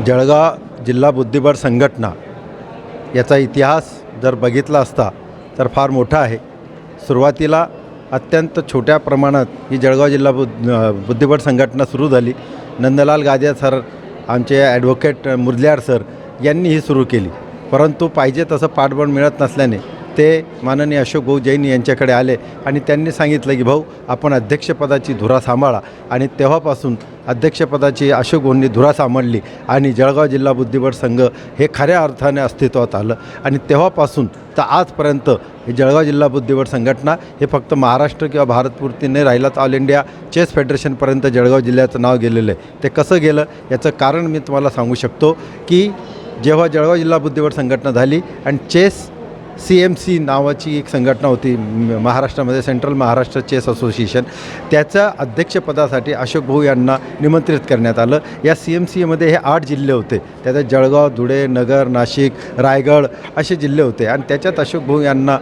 जळगाव जिल्हा बुद्धिबळ संघटना याचा इतिहास जर बघितला असता तर फार मोठा आहे. सुरुवातीला अत्यंत छोट्या प्रमाणात ही जळगाव जिल्हा बुद्धिबळ संघटना सुरू झाली. नंदलाल गादिया सर, आमचे ॲडव्होकेट मुरलियार सर यांनी ही सुरू केली. परंतु पाहिजे तसं पाठबळ मिळत नसल्याने ते माननीय अशोक भाऊ जैन यांच्याकडे आले आणि त्यांनी सांगितलं की भाऊ, आपण अध्यक्षपदाची धुरा सांभाळा. आणि तेव्हापासून अध्यक्षपदाची अशोक भाऊंनी धुरा सांभाळली आणि जळगाव जिल्हा बुद्धिबळ संघ हे खऱ्या अर्थाने अस्तित्वात आलं. आणि तेव्हापासून तर आजपर्यंत हे जळगाव जिल्हा बुद्धिबळ संघटना हे फक्त महाराष्ट्र किंवा भारतपुरती नाही राहिलं, तर ऑल इंडिया चेस फेडरेशनपर्यंत जळगाव जिल्ह्याचं नाव गेलेलं आहे. ते कसं गेलं याचं कारण मी तुम्हाला सांगू शकतो की जेव्हा जळगाव जिल्हा बुद्धिबळ संघटना झाली आणि चेस CMC नावाची एक संघटना होती महाराष्ट्रामध्ये, सेंट्रल महाराष्ट्र चेस असोसिएशन, त्याच्या अध्यक्षपदासाठी अशोक भाऊ यांना निमंत्रित करण्यात आलं. या CMCमध्ये हे 8 जिल्हे होते. त्याच्यात जळगाव, धुळे, नगर, नाशिक, रायगड असे जिल्हे होते. आणि त्याच्यात अशोक भाऊ यांना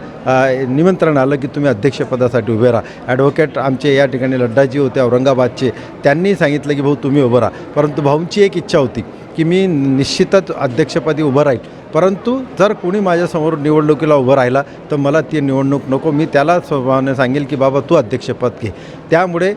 निमंत्रण आलं की तुम्ही अध्यक्षपदासाठी उभे राहा. ॲडव्होकेट आमचे या ठिकाणी लड्डाजी होते औरंगाबादचे, त्यांनी सांगितलं की भाऊ तुम्ही उभं राहा. परंतु भाऊंची एक इच्छा होती की मी निश्चितच अध्यक्षपदी उभं राहील, परंतु जर कोणी माझ्यासमोर निवडणुकीला उभं राहिला तर मला ती निवडणूक नको. मी त्याला स्वभावाने सांगेल की बाबा तू अध्यक्षपद घे. त्यामुळे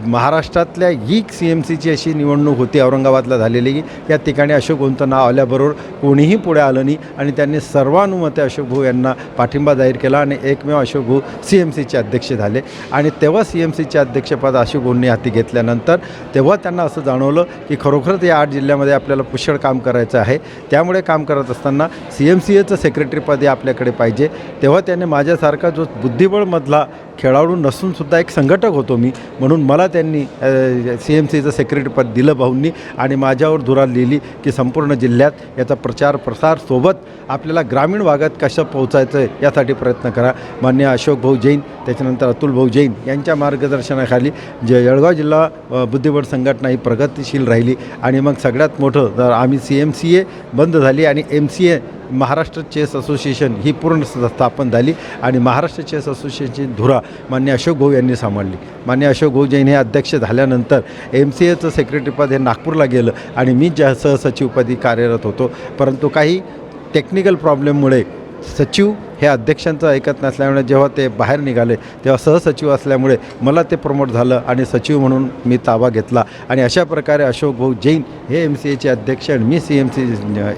महाराष्ट्रातल्या ही CMCची अशी निवडणूक होती औरंगाबादला झालेली की या ठिकाणी अशोक भाऊंचं नाव आल्याबरोबर कोणीही पुढे आलं नाही आणि त्यांनी सर्वानुमते अशोक भाऊ यांना पाठिंबा जाहीर केला आणि एकमेव अशोक भाऊ CMCचे अध्यक्ष झाले. आणि तेव्हा CMCचे अध्यक्षपद अशोक भाऊंनी हाती घेतल्यानंतर तेव्हा त्यांना असं जाणवलं की खरोखरच या 8 जिल्ह्यामध्ये आपल्याला पुष्कळ काम करायचं आहे. त्यामुळे काम करत असताना CMCAचं सेक्रेटरीपदी आपल्याकडे पाहिजे. तेव्हा त्याने माझ्यासारखा जो बुद्धिबळमधला खेळाडू नसूनसुद्धा एक संघटक होतो मी, म्हणून मला त्यांनी CMCचं सेक्रेटरीपद दिलं भाऊंनी. आणि माझ्यावर धुरा लिहिली की संपूर्ण जिल्ह्यात याचा प्रचार प्रसार सोबत आपल्याला ग्रामीण भागात कसं पोहोचायचं आहे यासाठी प्रयत्न करा. माननीय अशोक भाऊ जैन, त्याच्यानंतर अतुल भाऊ जैन यांच्या मार्गदर्शनाखाली जळगाव जिल्हा बुद्धिबळ संघटना ही प्रगतिशील राहिली. आणि मग सगळ्यात मोठं तर आम्ही CMCA बंद झाली आणि MCA महाराष्ट्र चेस असोसिएशन ही पूर्ण स्थापन झाली. आणि महाराष्ट्र चेस असोसिएशनची धुरा मान्य अशोक भाऊ यांनी सांभाळली. मान्य अशोक भाऊ जैन हे अध्यक्ष झाल्यानंतर MCAचं सेक्रेटरीपद हे नागपूरला गेलं आणि मी ज्या सहसचिवपदी कार्यरत होतो. परंतु काही टेक्निकल प्रॉब्लेममुळे सचिव हे अध्यक्षांचं ऐकत नसल्यामुळे जेव्हा ते बाहेर निघाले तेव्हा सहसचिव असल्यामुळे मला ते प्रमोट झालं आणि सचिव म्हणून मी ताबा घेतला. आणि अशा प्रकारे अशोक भाऊ जैन हे MCAचे अध्यक्ष आणि मी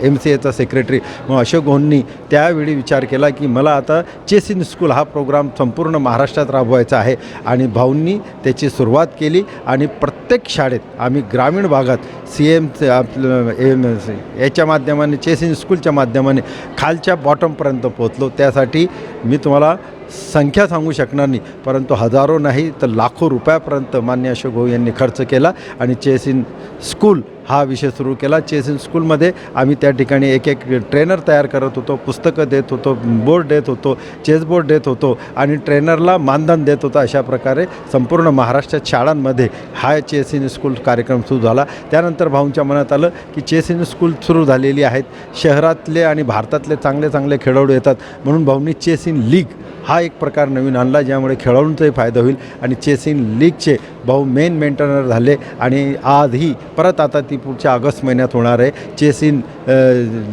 MCAचा सेक्रेटरी. मग अशोक भाऊंनी त्यावेळी विचार केला की मला आता चेस इन स्कूल हा प्रोग्राम संपूर्ण महाराष्ट्रात राबवायचा आहे. आणि भाऊंनी त्याची सुरुवात केली आणि प्रत्येक शाळेत आम्ही ग्रामीण भागात याच्या माध्यमाने चेस इन स्कूलच्या माध्यमाने खालच्या बॉटमपर्यंत पोहोचलो. त्यासाठी मी तुम्हाला संख्या सांगू शकणार नाही, परंतु हजारो नाही तर लाखो रुपयापर्यंत मान्य अशोक भाऊ यांनी खर्च केला आणि चेस इन स्कूल हा विषय सुरू केला. चेस इन स्कूलमध्ये आम्ही त्या ठिकाणी एक ट्रेनर तयार करत होतो, पुस्तकं देत होतो, बोर्ड देत होतो, चेस बोर्ड देत होतो आणि ट्रेनरला मानधन देत होता. अशा प्रकारे संपूर्ण महाराष्ट्रात शाळांमध्ये हा चेस इन स्कूल कार्यक्रम सुरू झाला. त्यानंतर भाऊंच्या मनात आलं की चेस इन स्कूल सुरू झालेली आहेत, शहरातले आणि भारतातले चांगले चांगले खेळाडू येतात, म्हणून भाऊंनी चेस इन लीग हा एक प्रकार नवीन आणला ज्यामुळे खेळाडूंचाही फायदा होईल. आणि चेस इन लीगचे भाऊ मेन मेंटेनर झाले आणि आजही परत आता ती पुढच्या ऑगस्ट महिन्यात होणार आहे. चेस इन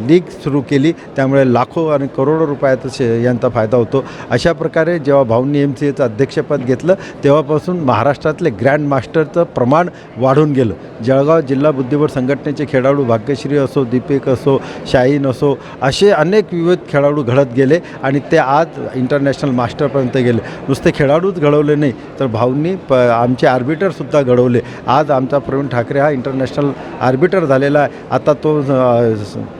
लीग सुरू केली, त्यामुळे लाखो आणि करोडो रुपयाचा यांचा फायदा होतो. अशा प्रकारे जेव्हा भाऊंनी MCAचं अध्यक्षपद घेतलं तेव्हापासून महाराष्ट्रातले ग्रँड मास्टरचं प्रमाण वाढून गेलं. जळगाव जिल्हा बुद्धिबळ संघटनेचे खेळाडू भाग्यश्री असो, दीपिक असो, शाहीन असो, असे अनेक विविध खेळाडू घडत गेले आणि ते आज इंटरनॅशनल मास्टरपर्यंत गेले. नुसते खेळाडूच घडवले नाही तर भाऊंनी आमचे आर्बिटरसुद्धा घडवले. आज आमचा प्रवीण ठाकरे हा इंटरनॅशनल आर्बिटर झालेला आहे. आता तो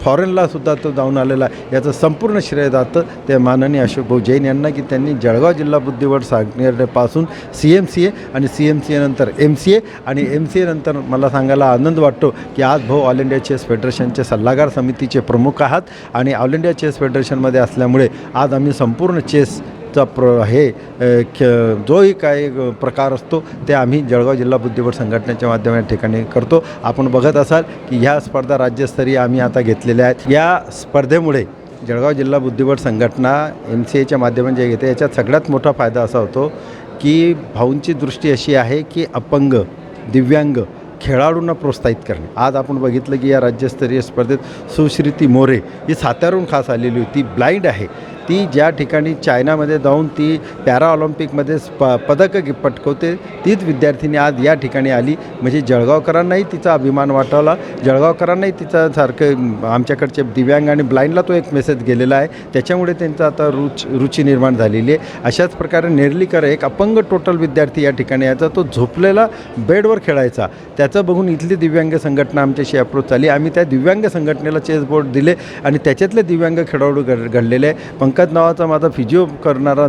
फॉरेनलासुद्धा तो जाऊन आलेला आहे. याचं संपूर्ण श्रेय जातं ते माननीय अशोक भाऊ जैन यांना की त्यांनी जळगाव जिल्हा बुद्धिबळ संघटनेपासून CMCA आणि CMCA नंतर MCA आणि MCA नंतर मला सांगायला आनंद वाटतो की आज भाऊ ऑल इंडिया चेस फेडरेशनचे सल्लागार समितीचे प्रमुख आहात. आणि ऑल इंडिया चेस फेडरेशनमध्ये असल्यामुळे आज आम्ही संपूर्ण चेसचा जोही काही प्रकार असतो ते आम्ही जळगाव जिल्हा बुद्धिबळ संघटनेच्या माध्यमाच्या ठिकाणी करतो. आपण बघत असाल की ह्या स्पर्धा राज्यस्तरीय आम्ही आता घेतलेल्या आहेत. या स्पर्धेमुळे जळगाव जिल्हा बुद्धिबळ संघटना MCAच्या माध्यमाने जे घेते याच्यात सगळ्यात मोठा फायदा असा होतो की भाऊंची दृष्टी अशी आहे की अपंग, दिव्यांग खेळाडूंना प्रोत्साहित करणे. आज आपण बघितलं की या राज्यस्तरीय स्पर्धेत सुश्रुती मोरे ही सातारून खास आलेली होती. ब्लाइंड आहे ती, ज्या ठिकाणी चायनामध्ये जाऊन ती पॅराऑलिम्पिकमध्ये पदकं पटकवते, तीच विद्यार्थिनी आज या ठिकाणी आली. म्हणजे जळगावकरांनाही तिचा अभिमान वाटावला, जळगावकरांनाही तिच्यासारखं आमच्याकडचे दिव्यांग आणि ब्लाइंडला तो एक मेसेज गेलेला आहे. त्याच्यामुळे त्यांचं आता रुची निर्माण झालेली आहे. अशाच प्रकारे नेर्लीकर एक अपंग टोटल विद्यार्थी या ठिकाणी यायचा, तो झोपलेला बेडवर खेळायचा. त्याचं बघून इथली दिव्यांग संघटना आमच्याशी अप्रोच आली. आम्ही त्या दिव्यांग संघटनेला चेस बोर्ड दिले आणि त्याच्यातले दिव्यांग खेळाडू घडलेले आहे. पंकज नावाचा माझा फिजिओ करणारा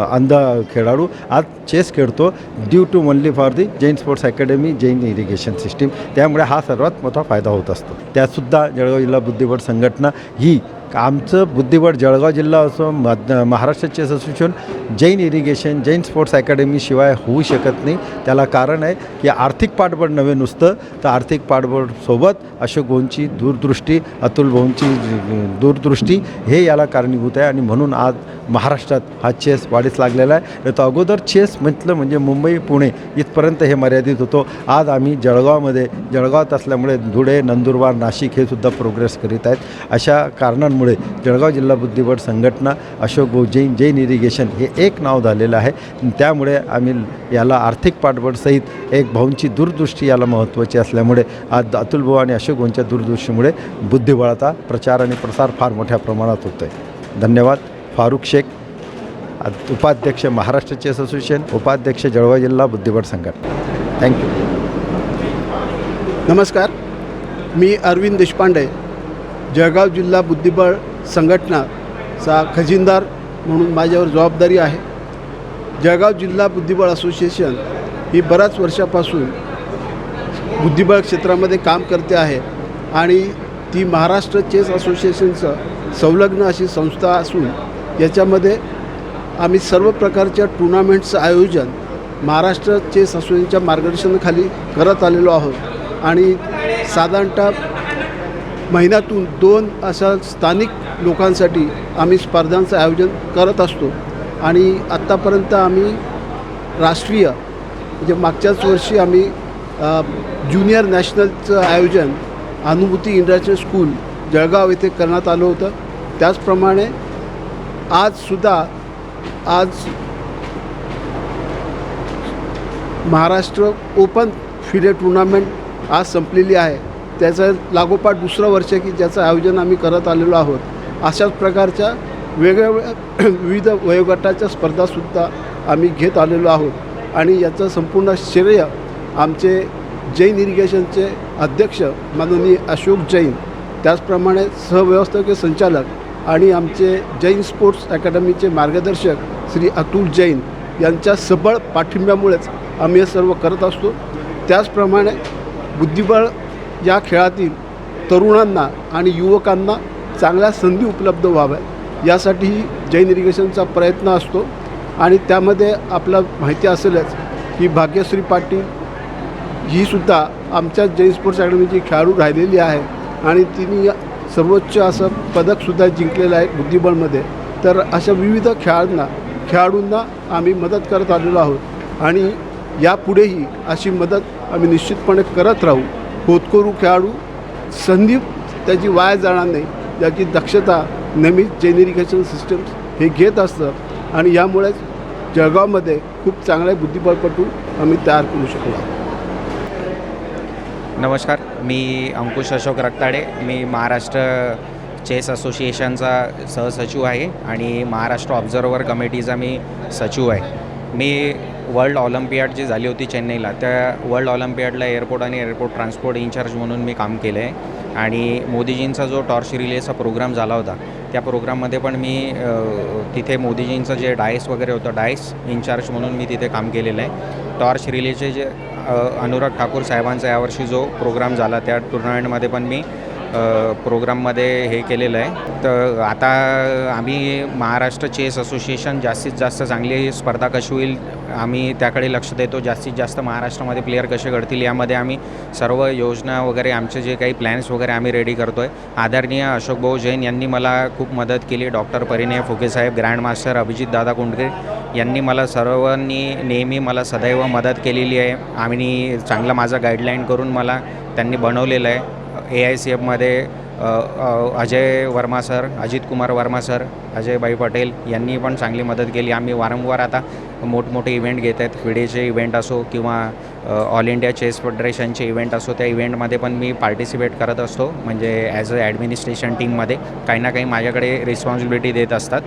अंध खेळाडू आज चेस खेळतो, due to only for the Jain sports academy, Jain irrigation system. त्यामुळे हा सर्वात मोठा फायदा होत असतो. त्यातसुद्धा जळगाव जिल्हा बुद्धिबळ संघटना ही आमचं बुद्धिबळ जळगाव जिल्हा असो, Maharashtra chess association, Jain irrigation, Jain sports अकॅडमीशिवाय होऊ शकत नाही. त्याला कारण आहे की आर्थिक पाठबळ नव्हे नुसतं, तर आर्थिक पाठबळसोबत अशोक भाऊंची दूरदृष्टी, अतुल भाऊंची दूरदृष्टी हे याला कारणीभूत आहे. आणि म्हणून आज महाराष्ट्रात हा चेस वाढीस लागलेला आहे. तर अगोदर चेस म्हटलं म्हणजे मुंबई पुणे इथपर्यंत हे मर्यादित होतो. आज आम्ही जळगावात असल्यामुळे धुळे, नंदुरबार, नाशिक हे सुद्धा प्रोग्रेस करीत आहेत. अशा कारणांमुळे जळगाव जिल्हा बुद्धिबळ संघटना, अशोक भाऊ जैन इरिगेशन हे एक नाव झालेलं आहे. त्यामुळे आम्ही याला आर्थिक पाठबळसहित एक भाऊंची दूरदृष्टी याला महत्त्वाची असल्यामुळे आज अतुल भाऊ आणि अशोक भाऊंच्या दूरदृष्टीमुळे बुद्धिबळाचा प्रचार आणि प्रसार फार मोठ्या प्रमाणात होतो आहे. धन्यवाद. फारुख शेख, उपाध्यक्ष महाराष्ट्र चेस असोसिएशन, उपाध्यक्ष जळगाव जिल्हा बुद्धिबळ संघटना. थँक्यू. नमस्कार, मी अरविंद देशपांडे, जळगाव जिल्हा बुद्धिबळ संघटनाचा खजिनदार म्हणून माझ्यावर जबाबदारी आहे. जळगाव जिल्हा बुद्धिबळ असोसिएशन ही बऱ्याच वर्षापासून बुद्धिबळ क्षेत्रामध्ये काम करते आहे आणि ती महाराष्ट्र चेस असोसिएशनचं संलग्न अशी संस्था असून याच्यामध्ये आम्ही सर्व प्रकारच्या टुर्नामेंट्सचं आयोजन महाराष्ट्र चेस असोसिएशनच्या मार्गदर्शनाखाली करत आलेलो आहोत. आणि साधारणतः महिन्यातून 2 अशा स्थानिक लोकांसाठी आम्ही स्पर्धांचं आयोजन करत असतो. आणि आत्तापर्यंत आम्ही राष्ट्रीय म्हणजे मागच्याच वर्षी आम्ही ज्युनियर नॅशनलचं आयोजन अनुभूती इंटरनॅशनल स्कूल जळगाव येथे करण्यात आलं होतं. त्याचप्रमाणे आज महाराष्ट्र ओपन फिडे टुर्नामेंट आज संपलेली आहे. त्याचं लागोपाठ दुसरं वर्ष की ज्याचं आयोजन आम्ही करत आलेलो आहोत. अशाच प्रकारच्या वेगवेगळ्या विविध वयोगटाच्या स्पर्धासुद्धा आम्ही घेत आलेलो आहोत. आणि याचं संपूर्ण श्रेय आमचे जैन इरिगेशनचे अध्यक्ष माननीय अशोक जैन, त्याचप्रमाणे सहव्यवस्थापकीय संचालक आणि आमचे जैन स्पोर्ट्स अकॅडमीचे मार्गदर्शक श्री अतुल जैन यांच्या सबळ पाठिंब्यामुळेच आम्ही हे सर्व करत असतो. त्याचप्रमाणे बुद्धिबळ या खेळातील तरुणांना आणि युवकांना चांगल्या संधी उपलब्ध व्हाव्या यासाठीही जैन इरिगेशनचा प्रयत्न असतो. आणि त्यामध्ये आपलं माहिती असेलच की भाग्यश्री पाटील ही सुद्धा आमच्या जैन स्पोर्ट्स अकॅडमीची खेळाडू राहिलेली आहे आणि तिने सर्वोच्च असं पदकसुद्धा जिंकलेलं आहे बुद्धिबळमध्ये. तर अशा विविध खेळाडूंना आम्ही मदत करत आलेलो आहोत आणि यापुढेही अशी मदत आम्ही निश्चितपणे करत राहू. होतकरू खेळाडू संधी त्याची वाया जाणार नाही याची दक्षता नेहमीच जैन इरिगेशन सिस्टम्स हे घेत असतं. आणि यामुळेच जळगावमध्ये खूप चांगले बुद्धिबळपटू आम्ही तयार करू शकलो. नमस्कार, मी अंकुश अशोक रक्ताडे. मी महाराष्ट्र चेस असोसिएशनचा सहसचिव आहे आणि महाराष्ट्र ऑब्झर्वर कमिटीचा मी सचिव आहे. मी वर्ल्ड ऑलिम्पियाड जी झाली होती चेन्नईला, त्या वर्ल्ड ऑलिम्पियाडला एअरपोर्ट आणि एअरपोर्ट ट्रान्सपोर्ट इन्चार्ज म्हणून मी काम केलं आहे. आणि मोदीजींचा जो टॉर्च रिलेचा प्रोग्राम झाला होता त्या प्रोग्राममध्ये पण मी तिथे मोदीजींचं जे डायस वगैरे होतं, डायस इन्चार्ज म्हणून मी तिथे काम केलेलं आहे. टॉर्च रिलेचे जे अनुराग ठाकूर साहेबांचा यावर्षी जो प्रोग्राम झाला त्या टुर्नामेंटमध्ये पण मी प्रोग्राममध्ये हे केलेलं आहे. तर आता आम्ही महाराष्ट्र चेस असोसिएशन जास्तीत जास्त चांगली स्पर्धा कशी होईल आम्ही त्याकडे लक्ष देतो. जास्तीत जास्त महाराष्ट्रामध्ये प्लेयर कसे घडतील यामध्ये आम्ही सर्व योजना वगैरे आमचे जे काही प्लॅन्स वगैरे आम्ही रेडी करतो आहे. आदरणीय अशोक भाऊ जैन यांनी मला खूप मदत केली. डॉक्टर परिणय फुके साहेब, ग्रँड मास्टर अभिजित दादा कुंडके यांनी मला सर्वांनी नेहमी मला सदैव मदत केलेली आहे. आम्ही चांगला माझा गाईडलाईन करून मला त्यांनी बनवलेलं आहे. AICFमध्ये अजय वर्मा सर, अजित कुमार वर्मा सर, अजयभाई पटेल यांनी पण चांगली मदत केली. आम्ही वारंवार आता मोठमोठे इव्हेंट घेत आहेत. फिडेचे इव्हेंट असो किंवा ऑल इंडिया चेस फेडरेशनचे इव्हेंट असो, त्या इव्हेंटमध्ये पण मी पार्टिसिपेट करत असतो. म्हणजे ॲज अ ॲडमिनिस्ट्रेशन टीममध्ये काही ना काही माझ्याकडे रिस्पॉन्सिबिलिटी देत असतात.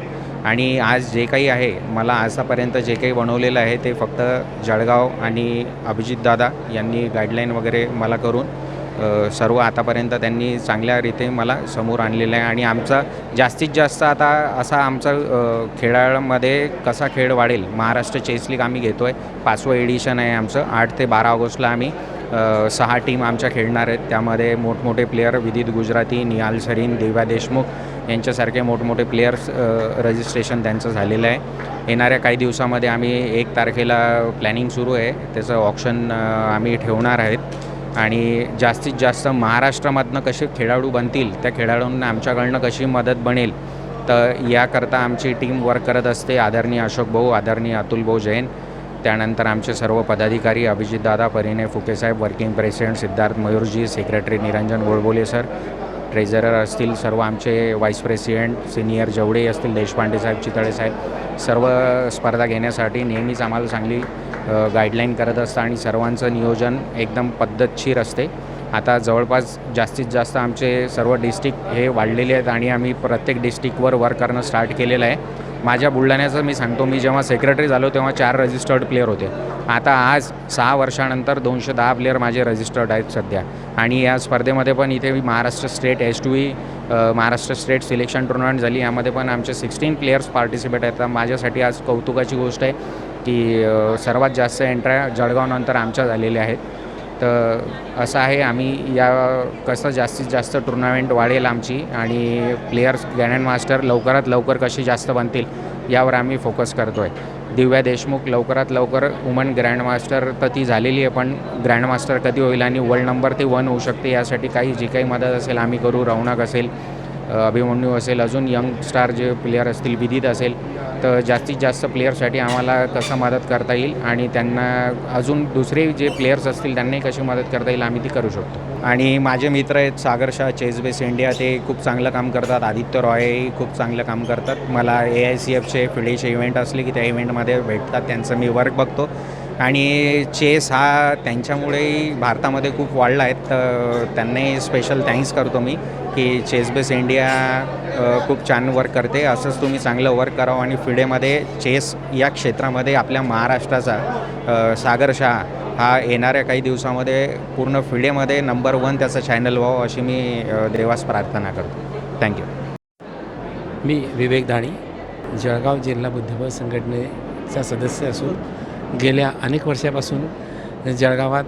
आणि आज जे काही आहे मला आतापर्यंत जे काही बनवलेलं आहे ते फक्त जळगाव आणि अभिजितदादा यांनी गाईडलाईन वगैरे मला करून सर्व आतापर्यंत त्यांनी चांगल्या रीते मला समोर आणलेलं आहे. आणि आमचा जास्तीत जास्त आता असा आमचा खेळामध्ये कसा खेळ वाढेल, महाराष्ट्र चेस लीग आम्ही घेतो आहे. 5वं एडिशन आहे आमचं. 8 ते 12 ऑगस्टला आम्ही 6 टीम आमच्या खेळणार आहेत. त्यामध्ये मोठमोठे प्लेयर विदित गुजराती, निहाल सरीन, दिव्या देशमुख यांच्यासारखे मोठमोठे प्लेयर्स रजिस्ट्रेशन त्यांचं झालेलं आहे. येणाऱ्या काही दिवसामध्ये आम्ही 1 तारखेला प्लॅनिंग सुरू आहे, त्याचं ऑप्शन आम्ही ठेवणार आहेत. आणि जास्तीत जास्त महाराष्ट्रामधनं कसे खेळाडू बनतील, त्या खेळाडूंना आमच्याकडनं कशी मदत बनेल, तर याकरता आमची टीम वर्क करत असते. आदरणीय अशोक भाऊ, आदरणीय अतुल भाऊ जैन, त्यानंतर आमचे सर्व पदाधिकारी अभिजितदादा, परिणय फुके साहेब, वर्किंग प्रेसिडेंट सिद्धार्थ मयूरजी, secretary Niranjan Golbole sir, treasurer असतील सर्व आमचे व्हाईस प्रेसिडेंट सिनियर जवडे असतील, देशपांडे साहेब, चितळे साहेब, सर्व स्पर्धा घेण्यासाठी नेहमीच आम्हाला चांगली गाईडलाईन करत असतं आणि सर्वांचं नियोजन एकदम पद्धतशीर असते. आता जवळपास जास्तीत जास्त आमचे सर्व डिस्ट्रिक्ट हे वाढलेले आहेत आणि आम्ही प्रत्येक डिस्ट्रिक्टवर वर्क करणं स्टार्ट केलेलं आहे. माझ्या बुलढाण्याचं मी सांगतो, मी जेव्हा सेक्रेटरी झालो तेव्हा 4 रजिस्टर्ड प्लेयर होते. आता आज 6 वर्षानंतर 210 प्लेयर माझे रजिस्टर्ड आहेत सध्या. आणि या स्पर्धेमध्ये पण इथे Maharashtra state S2E Maharashtra state selection tournament झाली. यामध्ये पण आमचे 16 प्लेयर्स पार्टिसिपेट आहेत. माझ्यासाठी आज कौतुकाची गोष्ट आहे की सर्वात जास्त एंट्र्या जळगावनंतर आमच्या झालेल्या आहेत. तर असं आहे, आम्ही या कसं जास्तीत जास्त टुर्नामेंट वाढेल आमची आणि प्लेयर्स ग्रँड मास्टर लवकरात लवकर कशी जास्त बनतील यावर आम्ही फोकस करतो आहे. दिव्या देशमुख लवकरात लवकर वुमन ग्रँड मास्टर तर ती झालेली आहे, पण ग्रँड मास्टर कधी होईल आणि वर्ल्ड नंबर ते 1 होऊ शकते यासाठी काही जी काही मदत असेल आम्ही करू. रौनक असेल, अभिमन्यू असेल, अजून यंग स्टार जे प्लेयर असतील, विदित असेल, तर जास्तीत जास्त प्लेयरसाठी आम्हाला कसं मदत करता येईल आणि त्यांना अजून दुसरे जे प्लेयर्स असतील त्यांनाही कशी मदत करता येईल आम्ही ती करू शकतो. आणि माझे मित्र आहेत सागर शाह, चेस बेस इंडिया, ते खूप चांगलं काम करतात. आदित्य रॉयही खूप चांगलं काम करतात. मला AICFचे फिडेचे इव्हेंट असले की त्या इव्हेंटमध्ये भेटतात, त्यांचं मी वर्क बघतो. आणि चेस हा त्यांच्यामुळेही भारतामध्ये खूप वाढला आहे, तर त्यांनाही स्पेशल थँक्स करतो मी की चेस बेस इंडिया खूप छान वर्क करते. असंच तुम्ही चांगलं वर्क करावं आणि फिडेमध्ये चेस या क्षेत्रामध्ये आपल्या महाराष्ट्राचा सागर शाह हा येणाऱ्या काही दिवसामध्ये पूर्ण फिडेमध्ये नंबर 1 त्याचा चॅनल व्हावं अशी मी देवास प्रार्थना करतो. थँक्यू. मी विवेक धाणी, जळगाव जिल्हा बुद्धिबळ संघटनेचा सदस्य असून गेल्या अनेक वर्षापासून जळगावात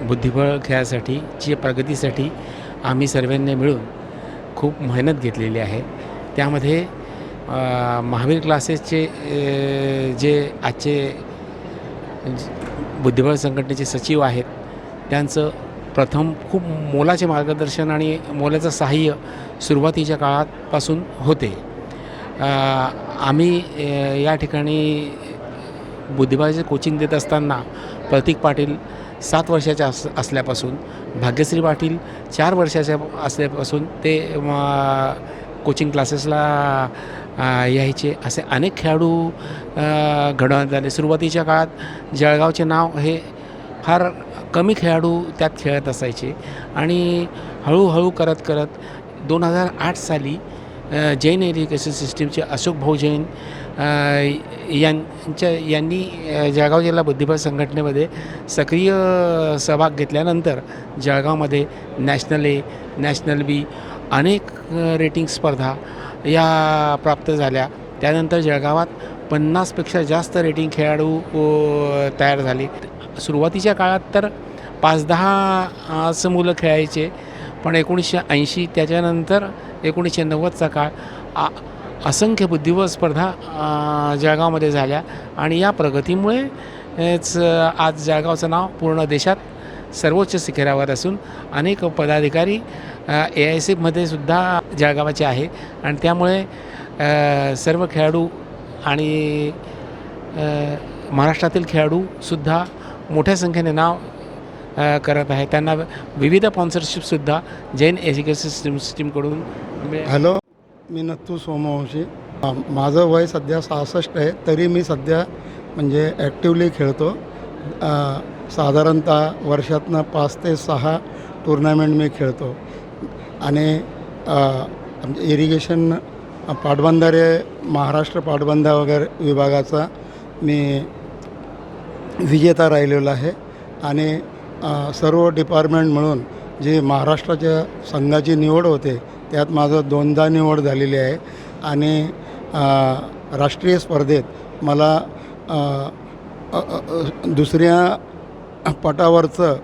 बुद्धिबळ खेळासाठी प्रगतीसाठी आम्ही सर्वांनी मिळून खूप मेहनत घेतलेली आहे. त्यामध्ये महावीर क्लासेसचे जे आजचे बुद्धिबळ संघटनेचे सचिव आहेत त्यांचं प्रथम खूप मोलाचे मार्गदर्शन आणि मोलाचं सहाय्य सुरुवातीच्या काळापासून होते. आम्ही या ठिकाणी बुद्धिबळाचे कोचिंग देत असताना प्रतीक पाटील 7 वर्षाच्या असल्यापासून, भाग्यश्री पाटील 4 वर्षाच्या असल्यापासून ते कोचिंग क्लासेसला यायचे. असे अनेक खेळाडू घडवण्यात आले. सुरुवातीच्या काळात जळगावचे नाव हे फार कमी खेळाडू त्यात खेळत असायचे आणि हळूहळू करत 2008 साली जैन एज्युकेशन सिस्टीमचे अशोक भाऊ जैन यांनी जळगाव जिल्हा बुद्धिबळ संघटनेमध्ये सक्रिय सहभाग घेतल्यानंतर जळगावमध्ये नॅशनल A, नॅशनल B अनेक रेटिंग स्पर्धा या प्राप्त झाल्या. त्यानंतर जळगावात 50पेक्षा जास्त रेटिंग खेळाडू तयार झाले. सुरुवातीच्या काळात तर 5-10 मुलं खेळायचे, पण 1980 त्याच्यानंतर 1990चा काळ असंख्य बुद्धिबळ स्पर्धा जळगावमध्ये झाल्या आणि या प्रगतीमुळेच आज जळगावचं नाव पूर्ण देशात सर्वोच्च शिखरावर असून अनेक पदाधिकारी AICमध्ये सुद्धा जळगावाचे आहे आणि त्यामुळे सर्व खेळाडू आणि महाराष्ट्रातील खेळाडूसुद्धा मोठ्या संख्येने नाव करत आहे. त्यांना विविध स्पॉन्सरशिपसुद्धा जैन एज्युकेशन सिस्टीमकडून हॅलो, मी नत्तू सोमवंशी. माझं वय सध्या 66 आहे, तरी मी सध्या म्हणजे ॲक्टिवली खेळतो. साधारणतः वर्षातनं 5 ते 6 टुर्नामेंट मी खेळतो आणि इरिगेशन पाटबंधारे महाराष्ट्र पाटबंधा वगैरे विभागाचा मी विजेता राहिलेलो आहे आणि सर्व डिपार्टमेंट मिळून जी महाराष्ट्राच्या संघाची निवड होते त्यात माझं 2दा निवड झालेली आहे आणि राष्ट्रीय स्पर्धेत मला दुसऱ्या पटावरचं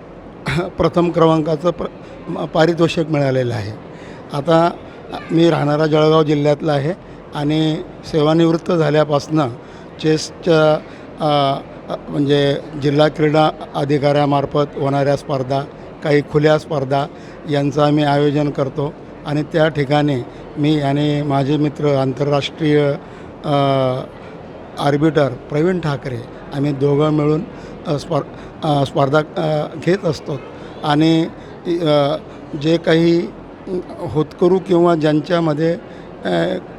प्रथम क्रमांकाचं पारितोषिक मिळालेलं आहे. आता मी राहणारा जळगाव जिल्ह्यातला आहे आणि सेवानिवृत्त झाल्यापासनं चेसच्या म्हणजे जिल्हा क्रीडा अधिकाऱ्यामार्फत होणाऱ्या स्पर्धा, काही खुल्या स्पर्धा यांचं आम्ही आयोजन करतो आणि त्या ठिकाणी मी आणि माझे मित्र आंतरराष्ट्रीय आर्बिटर प्रवीण ठाकरे आम्ही दोघं मिळून स्पर्धा घेत असतो आणि जे काही होतकरू किंवा ज्यांच्यामध्ये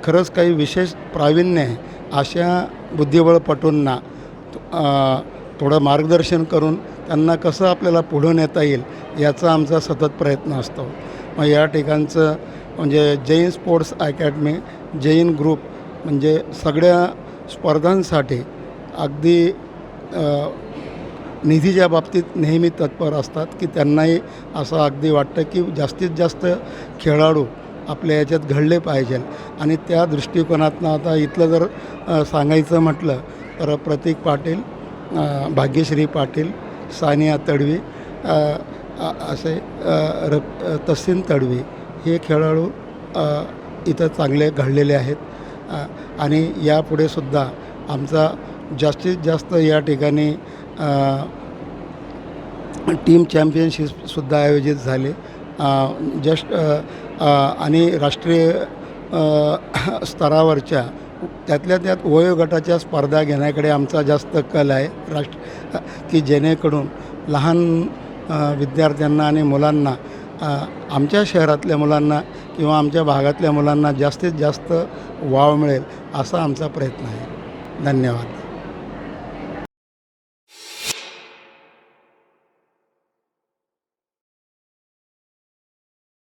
खरंच काही विशेष प्रावीण्य आहे अशा बुद्धिबळपटूंना थोडं मार्गदर्शन करून त्यांना कसं आपल्याला पुढं नेता येईल याचा आमचा सतत प्रयत्न असतो. मग या ठिकाणचं म्हणजे Jain sports academy, Jain group म्हणजे सगळ्या स्पर्धांसाठी अगदी निधीच्या बाबतीत नेहमी तत्पर असतात की त्यांनाही असं अगदी वाटतं की जास्तीत जास्त खेळाडू आपल्या याच्यात घडले पाहिजे आणि त्या दृष्टिकोनातनं आता इथलं जर सांगायचं म्हटलं तर प्रतीक पाटील, भाग्यश्री पाटील, सानिया तडवी असे तस्सीन तडवी हे खेळाडू इथं चांगले घडलेले आहेत आणि यापुढे सुद्धा आमचा जास्तीत जास्त या ठिकाणी टीम चॅम्पियनशिपसुद्धा आयोजित झाले जस्ट आणि राष्ट्रीय स्तरावरच्या त्यातल्या त्यात वयोगटाच्या स्पर्धा घेण्याकडे आमचा जास्त कल आहे की जेणेकरून लहान विद्यार्थ्यांना आणि मुलांना आमच्या शहरातल्या मुलांना किंवा आमच्या भागातल्या मुलांना जास्तीत जास्त वाव मिळेल असा आमचा प्रयत्न आहे. धन्यवाद.